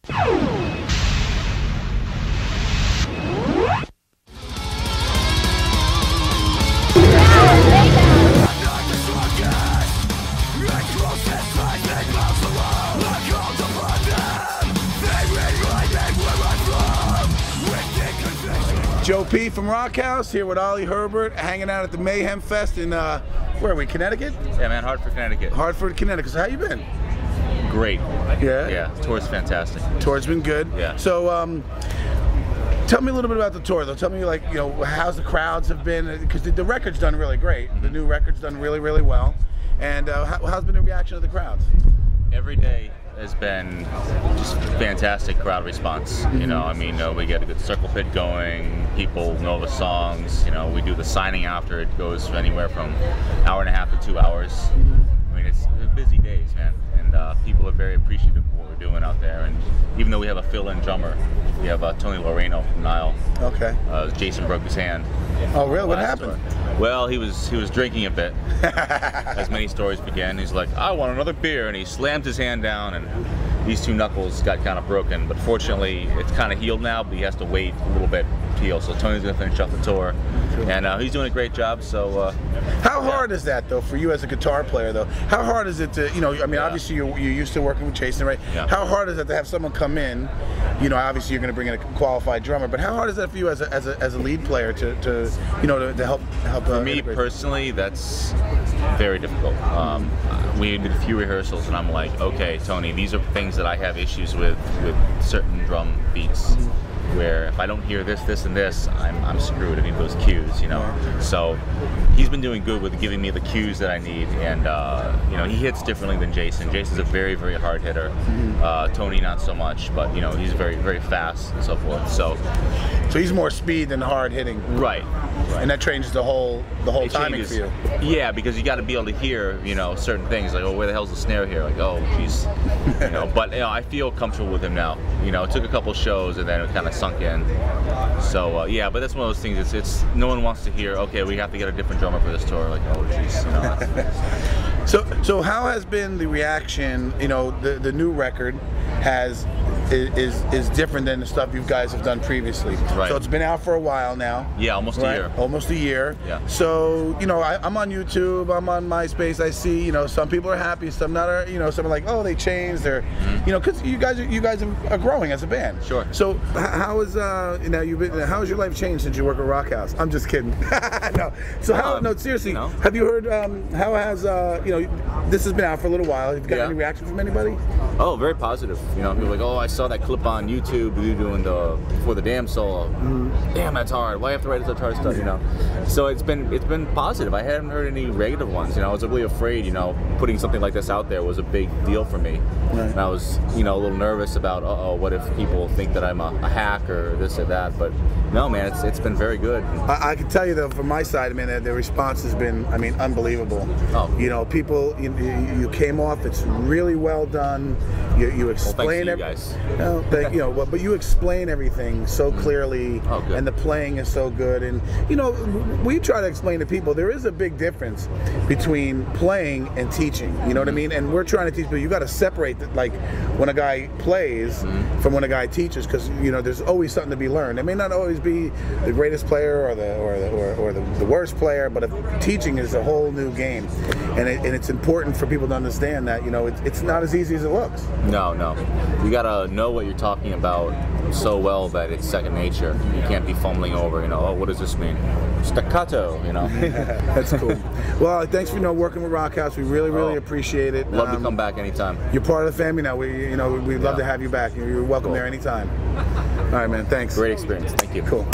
Joe P from Rockhouse here with Oli Herbert, hanging out at the Mayhem Fest in, where are we, Connecticut? Yeah, man, Hartford, Connecticut. Hartford, Connecticut. So how you been? Great. Yeah? Yeah, tour's fantastic. Tour's been good? Yeah. So, tell me a little bit about the tour, though. Tell me, like, you know, how's the crowds have been, because the record's done really great. The new record's done really, really well. And how's been the reaction of the crowds? Every day has been just fantastic crowd response. You know, I mean, we get a good circle pit going, people know the songs, you know, we do the signing after, it goes anywhere from an hour and a half to 2 hours. I mean, it's busy days, man, and people are very appreciative of what we're doing out there, and even though we have a fill-in drummer, we have Tony Loreno from Nile. Okay. Jason broke his hand. Oh, really? What happened? Well, he was drinking a bit, as many stories begin. He's like, I want another beer, and he slammed his hand down, and these two knuckles got kind of broken. But fortunately, it's kind of healed now, but he has to wait a little bit to heal. So Tony's going to finish off the tour, and he's doing a great job. So, how hard is that, though, for you as a guitar player, though? How hard is it to, you know, I mean, obviously you're used to working with Jason, right? Yeah. How hard is it to have someone come in? You know, obviously you're going to bring in a qualified drummer, but how hard is that for you as a lead player to you know, to help? For me personally, that's very difficult. We did a few rehearsals, and I'm like, okay, Tony, these are things that I have issues with certain drum beats. Where if I don't hear this, this, and this, I'm screwed. I need those cues, you know. So he's been doing good with giving me the cues that I need, and you know, he hits differently than Jason. Jason's a very, very hard hitter. Tony not so much, but you know, he's very, very fast and so forth. So he's more speed than hard hitting. Right. And that changes the whole timing for you. Yeah, because you got to be able to hear, you know, certain things like, oh, where the hell's the snare here? Like, oh, geez, you know. But you know, I feel comfortable with him now. You know, it took a couple shows, and then it kind of sunk in. So yeah, but that's one of those things. It's no one wants to hear, okay, we have to get a different drummer for this tour. Like, oh, geez, you know. So how has been the reaction? You know, the new record is different than the stuff you guys have done previously. Right. So it's been out for a while now. Yeah, almost a year. Almost a year. Yeah. So, you know, I'm on YouTube, I'm on MySpace. I see, you know, some people are happy, some not. You know, some are like, oh, they changed. They're, you know, because you guys are growing as a band. Sure. So how is you know, how has your life changed since you work at Rockhouse? I'm just kidding. No. So no, seriously, you know? have you heard how has you know, this has been out for a little while. Have you got any reaction from anybody? Oh, very positive. You know, people are like, oh, I saw that clip on YouTube of you doing before the damn solo. Damn, that's hard. Why have to write such hard stuff? You know. So it's been positive. I hadn't heard any negative ones. You know, I was really afraid. You know, putting something like this out there was a big deal for me. Right. And I was, you know, a little nervous about, what if people think that I'm a hack or this or that? But no, man, it's been very good. I can tell you though, from my side, I mean, the response has been, I mean, unbelievable. Oh. You know, people, you came off. It's really well done. You explain well, thanks to you guys. You know, but you explain everything so clearly, and the playing is so good. And you know, we try to explain to people there is a big difference between playing and teaching. You know what I mean? And we're trying to teach people. You got to separate like when a guy plays from when a guy teaches, because you know there's always something to be learned. It may not always be the greatest player or the worst player, but teaching is a whole new game, and it's important for people to understand that. You know, it's not as easy as it looks. No, you gotta know what you're talking about so well that it's second nature. You can't be fumbling over, you know, oh, what does this mean? Staccato, you know. That's cool. Well, thanks for working with Rockhouse. We really appreciate it. Love to come back anytime. You're part of the family now. We'd love to have you back. You're welcome there anytime. All right, man. Thanks. Great experience. Thank you. Cool.